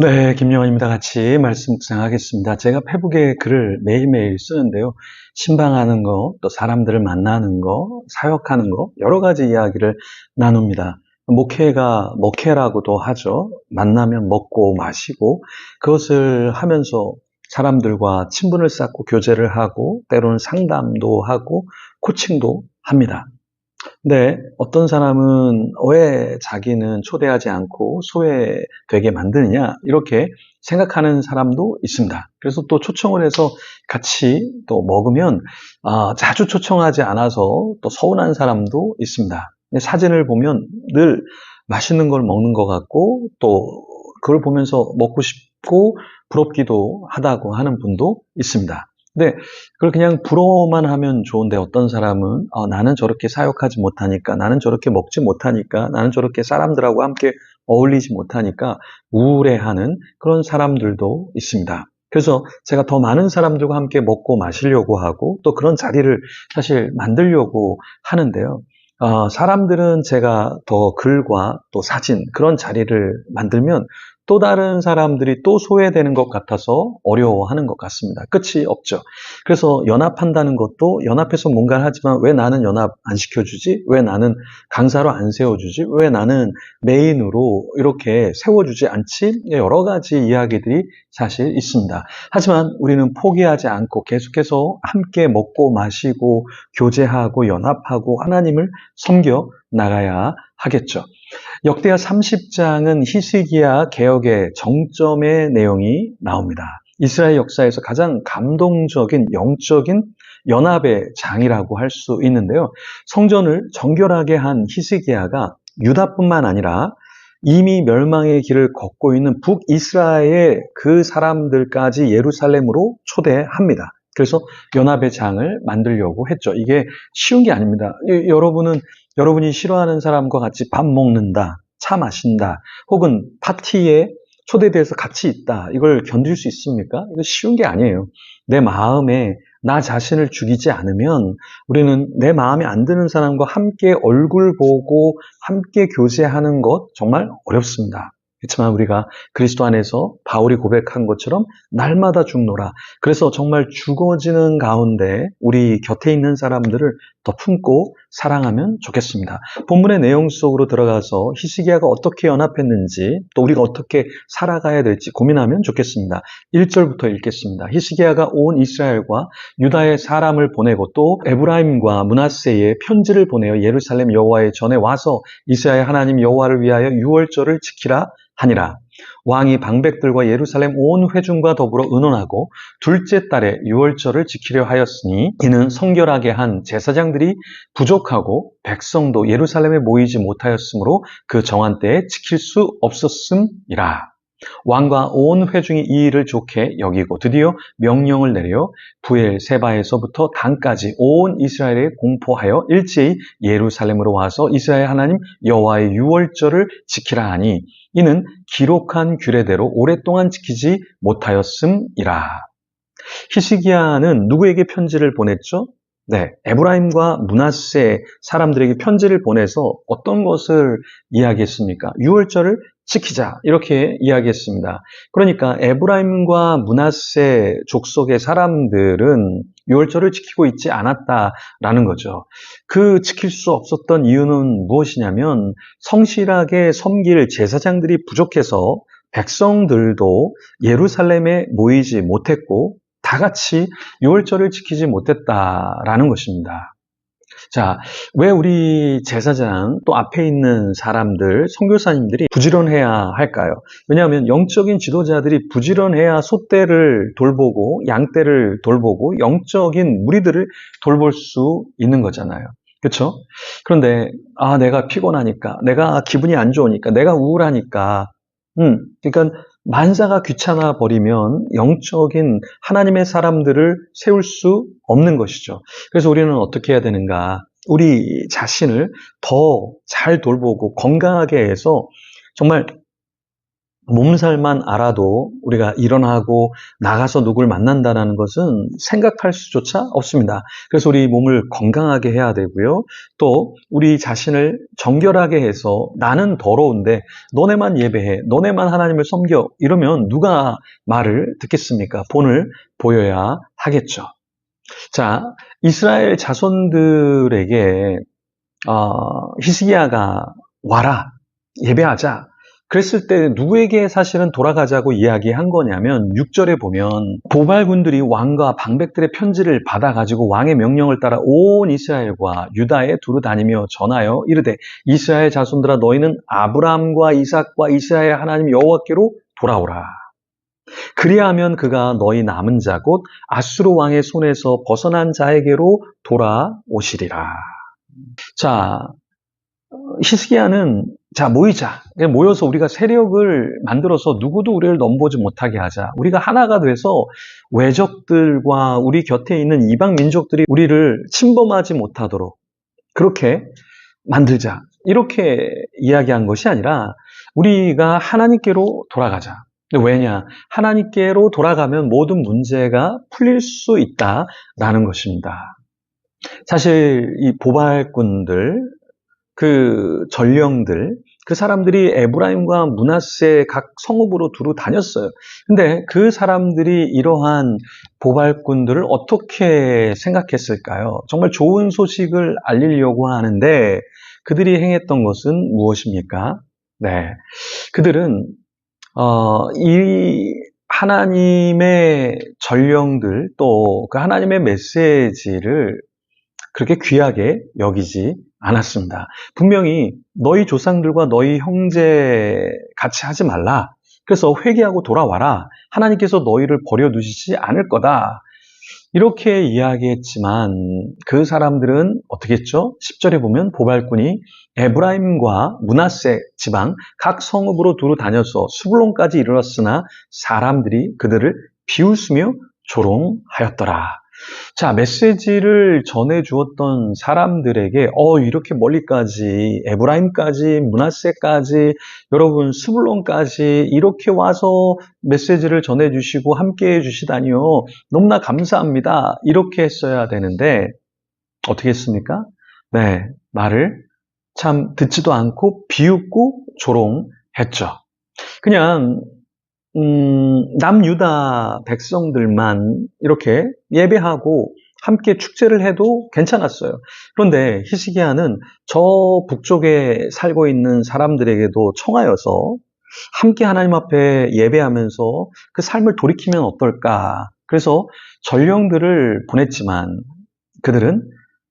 네, 김영환입니다. 같이 말씀 묵상하겠습니다. 제가 페북에 글을 매일매일 쓰는데요. 신방하는 거, 또 사람들을 만나는 거, 사역하는 거, 여러 가지 이야기를 나눕니다. 목회가 목회라고도 하죠. 만나면 먹고 마시고 그것을 하면서 사람들과 친분을 쌓고 교제를 하고 때로는 상담도 하고 코칭도 합니다. 네, 어떤 사람은 왜 자기는 초대하지 않고 소외되게 만드느냐, 이렇게 생각하는 사람도 있습니다. 그래서 또 초청을 해서 같이 또 먹으면, 자주 초청하지 않아서 또 서운한 사람도 있습니다. 사진을 보면 늘 맛있는 걸 먹는 것 같고, 또 그걸 보면서 먹고 싶고, 부럽기도 하다고 하는 분도 있습니다. 네, 그걸 그냥 부러워만 하면 좋은데 어떤 사람은 나는 저렇게 사역하지 못하니까, 나는 저렇게 먹지 못하니까, 나는 저렇게 사람들하고 함께 어울리지 못하니까 우울해하는 그런 사람들도 있습니다. 그래서 제가 더 많은 사람들과 함께 먹고 마시려고 하고 또 그런 자리를 사실 만들려고 하는데요. 사람들은 제가 더 글과 또 사진, 그런 자리를 만들면 또 다른 사람들이 또 소외되는 것 같아서 어려워하는 것 같습니다. 끝이 없죠. 그래서 연합한다는 것도 연합해서 뭔가를 하지만 왜 나는 연합 안 시켜주지? 왜 나는 강사로 안 세워주지? 왜 나는 메인으로 이렇게 세워주지 않지? 여러 가지 이야기들이 사실 있습니다. 하지만 우리는 포기하지 않고 계속해서 함께 먹고 마시고 교제하고 연합하고 하나님을 섬겨 나가야 하겠죠. 역대하 30장은 히스기야 개혁의 정점의 내용이 나옵니다. 이스라엘 역사에서 가장 감동적인 영적인 연합의 장이라고 할 수 있는데요. 성전을 정결하게 한 히스기야가 유다뿐만 아니라 이미 멸망의 길을 걷고 있는 북이스라엘 그 사람들까지 예루살렘으로 초대합니다. 그래서 연합의 장을 만들려고 했죠. 이게 쉬운 게 아닙니다. 여러분이 싫어하는 사람과 같이 밥 먹는다, 차 마신다, 혹은 파티에 초대돼서 같이 있다. 이걸 견딜 수 있습니까? 이거 쉬운 게 아니에요. 내 마음에 나 자신을 죽이지 않으면 우리는 내 마음에 안 드는 사람과 함께 얼굴 보고 함께 교제하는 것 정말 어렵습니다. 그렇지만 우리가 그리스도 안에서 바울이 고백한 것처럼 날마다 죽노라. 그래서 정말 죽어지는 가운데 우리 곁에 있는 사람들을 더 품고 사랑하면 좋겠습니다. 본문의 내용 속으로 들어가서 히스기야가 어떻게 연합했는지 또 우리가 어떻게 살아가야 될지 고민하면 좋겠습니다. 1절부터 읽겠습니다. 히스기야가 온 이스라엘과 유다의 사람을 보내고 또 에브라임과 므낫세에 편지를 보내어 예루살렘 여호와의 전에 와서 이스라엘 하나님 여호와를 위하여 유월절을 지키라 하니라. 왕이 방백들과 예루살렘 온 회중과 더불어 의논하고 둘째 달에 유월절을 지키려 하였으니 이는 성결하게 한 제사장들이 부족하고 백성도 예루살렘에 모이지 못하였으므로 그 정한 때에 지킬 수 없었음이라. 왕과 온 회중이 이 일을 좋게 여기고 드디어 명령을 내려 부엘세바에서부터 단까지 온 이스라엘에 공포하여 일제히 예루살렘으로 와서 이스라엘 하나님 여호와의 유월절을 지키라 하니 이는 기록한 규례대로 오랫동안 지키지 못하였음이라. 히스기야는 누구에게 편지를 보냈죠? 네, 에브라임과 므낫세 사람들에게 편지를 보내서 어떤 것을 이야기했습니까? 유월절을 지키자, 이렇게 이야기했습니다. 그러니까 에브라임과 므낫세 족속의 사람들은 유월절을 지키고 있지 않았다라는 거죠. 그 지킬 수 없었던 이유는 무엇이냐면 성실하게 섬길 제사장들이 부족해서 백성들도 예루살렘에 모이지 못했고 다 같이 유월절을 지키지 못했다라는 것입니다. 자, 왜 우리 제사장 또 앞에 있는 사람들, 선교사님들이 부지런해야 할까요? 왜냐하면 영적인 지도자들이 부지런해야 소떼를 돌보고 양떼를 돌보고 영적인 무리들을 돌볼 수 있는 거잖아요. 그렇죠? 그런데 내가 피곤하니까, 내가 기분이 안 좋으니까, 내가 우울하니까, 그러니까 만사가 귀찮아 버리면 영적인 하나님의 사람들을 세울 수 없는 것이죠. 그래서 우리는 어떻게 해야 되는가? 우리 자신을 더 잘 돌보고 건강하게 해서 정말 몸살만 알아도 우리가 일어나고 나가서 누굴 만난다는 것은 생각할 수조차 없습니다. 그래서 우리 몸을 건강하게 해야 되고요. 또 우리 자신을 정결하게 해서 나는 더러운데 너네만 예배해, 너네만 하나님을 섬겨 이러면 누가 말을 듣겠습니까? 본을 보여야 하겠죠. 자, 이스라엘 자손들에게 히스기야가 와라, 예배하자. 그랬을 때 누구에게 사실은 돌아가자고 이야기한 거냐면 6절에 보면 보발군들이 왕과 방백들의 편지를 받아가지고 왕의 명령을 따라 온 이스라엘과 유다에 두루 다니며 전하여 이르되 이스라엘 자손들아 너희는 아브라함과 이삭과 이스라엘 하나님 여호와께로 돌아오라. 그리하면 그가 너희 남은 자 곧 아수르 왕의 손에서 벗어난 자에게로 돌아오시리라. 자, 히스기야는 자 모이자. 모여서 우리가 세력을 만들어서 누구도 우리를 넘보지 못하게 하자. 우리가 하나가 돼서 외적들과 우리 곁에 있는 이방 민족들이 우리를 침범하지 못하도록 그렇게 만들자. 이렇게 이야기한 것이 아니라 우리가 하나님께로 돌아가자. 왜냐? 하나님께로 돌아가면 모든 문제가 풀릴 수 있다라는 것입니다. 사실 이 보발꾼들, 그 전령들, 그 사람들이 에브라임과 므낫세 각 성읍으로 두루 다녔어요. 근데 그 사람들이 이러한 보발꾼들을 어떻게 생각했을까요? 정말 좋은 소식을 알리려고 하는데 그들이 행했던 것은 무엇입니까? 네, 그들은 이 하나님의 전령들 또 그 하나님의 메시지를 그렇게 귀하게 여기지 않았습니다. 분명히 너희 조상들과 너희 형제 같이 하지 말라. 그래서 회개하고 돌아와라. 하나님께서 너희를 버려두시지 않을 거다. 이렇게 이야기했지만 그 사람들은 어떻게 했죠? 10절에 보면 보발꾼이 에브라임과 므낫세 지방 각 성읍으로 두루 다녀서 수블론까지 이르렀으나 사람들이 그들을 비웃으며 조롱하였더라. 자, 메시지를 전해주었던 사람들에게 이렇게 멀리까지 에브라임까지 므낫세까지 여러분 스불론까지 이렇게 와서 메시지를 전해주시고 함께해 주시다니요. 너무나 감사합니다. 이렇게 했어야 되는데 어떻게 했습니까? 네, 말을 참 듣지도 않고 비웃고 조롱했죠. 그냥 남유다 백성들만 이렇게 예배하고 함께 축제를 해도 괜찮았어요. 그런데 히스기야는 저 북쪽에 살고 있는 사람들에게도 청하여서 함께 하나님 앞에 예배하면서 그 삶을 돌이키면 어떨까? 그래서 전령들을 보냈지만 그들은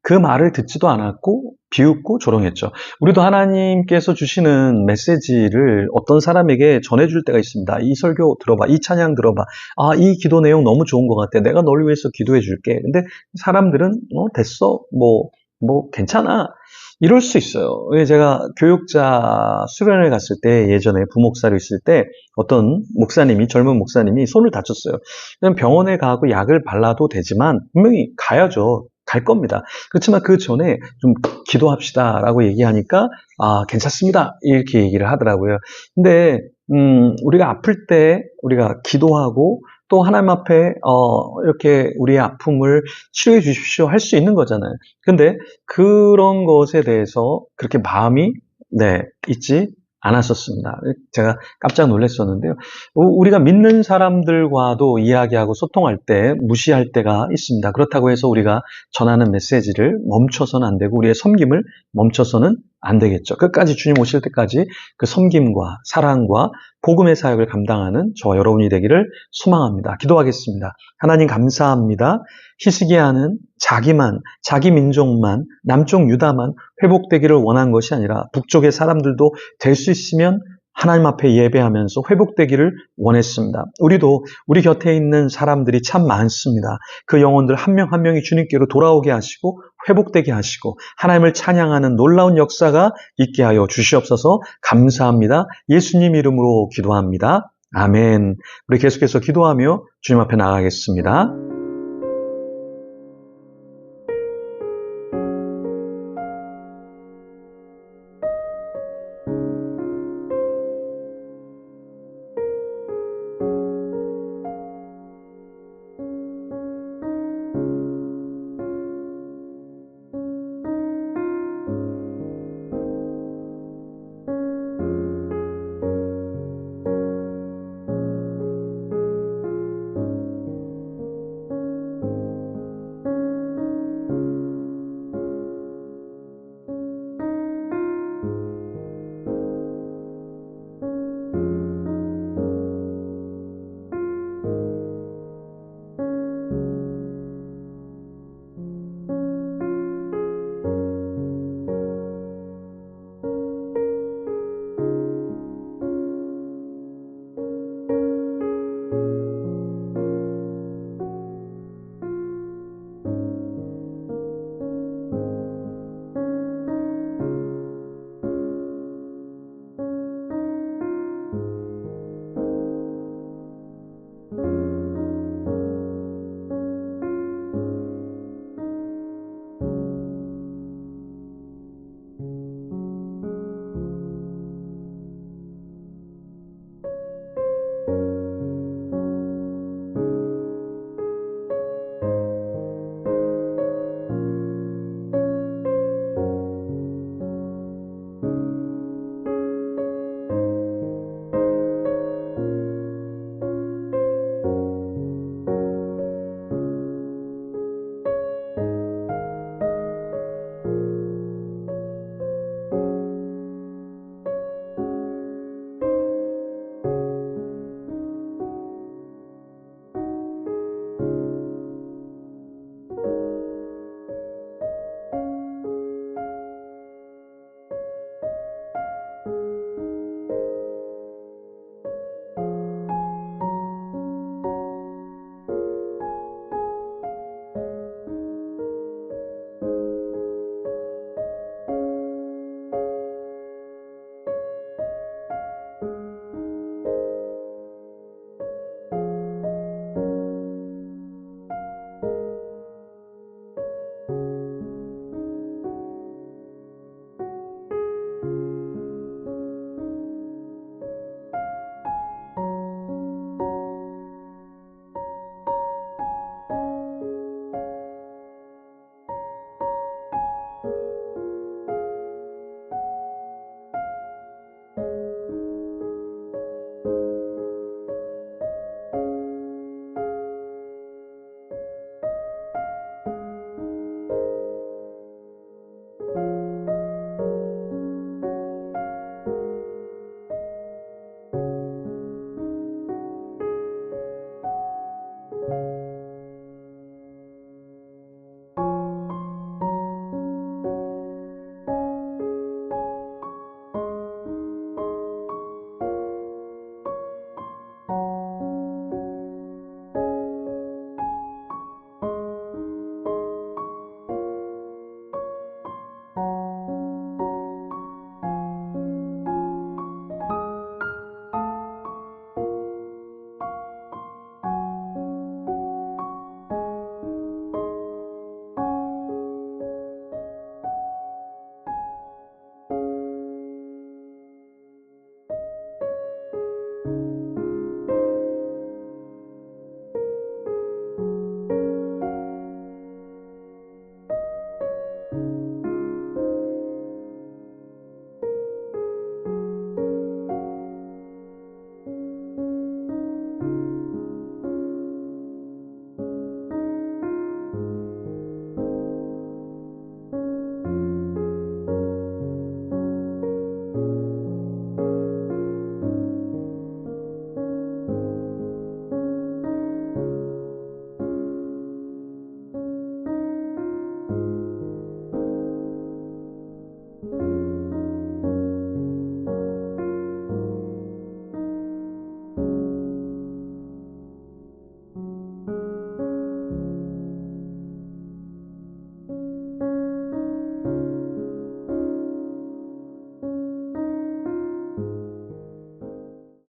그 말을 듣지도 않았고 비웃고 조롱했죠. 우리도 하나님께서 주시는 메시지를 어떤 사람에게 전해줄 때가 있습니다. 이 설교 들어봐, 이 찬양 들어봐, 이 기도 내용 너무 좋은 것 같아. 내가 널 위해서 기도해 줄게. 근데 사람들은 됐어, 뭐 괜찮아. 이럴 수 있어요. 제가 교육자 수련회 갔을 때 예전에 부목사로 있을 때 어떤 목사님이 젊은 목사님이 손을 다쳤어요. 그냥 병원에 가고 약을 발라도 되지만 분명히 가야죠. 갈 겁니다. 그렇지만 그 전에 좀 기도합시다라고 얘기하니까 괜찮습니다. 이렇게 얘기를 하더라고요. 근데 우리가 아플 때 우리가 기도하고 또 하나님 앞에 이렇게 우리의 아픔을 치료해 주십시오 할 수 있는 거잖아요. 근데 그런 것에 대해서 그렇게 마음이 있지 않았었습니다. 제가 깜짝 놀랐었는데요. 우리가 믿는 사람들과도 이야기하고 소통할 때 무시할 때가 있습니다. 그렇다고 해서 우리가 전하는 메시지를 멈춰서는 안 되고 우리의 섬김을 멈춰서는 안 되겠죠. 끝까지 주님 오실 때까지 그 섬김과 사랑과 복음의 사역을 감당하는 저와 여러분이 되기를 소망합니다. 기도하겠습니다. 하나님 감사합니다. 히스기야는 자기 민족만, 남쪽 유다만 회복되기를 원한 것이 아니라 북쪽의 사람들도 될 수 있으면 하나님 앞에 예배하면서 회복되기를 원했습니다. 우리도 우리 곁에 있는 사람들이 참 많습니다. 그 영혼들 한 명 한 명이 주님께로 돌아오게 하시고 회복되게 하시고 하나님을 찬양하는 놀라운 역사가 있게 하여 주시옵소서. 감사합니다. 예수님 이름으로 기도합니다. 아멘. 우리 계속해서 기도하며 주님 앞에 나가겠습니다.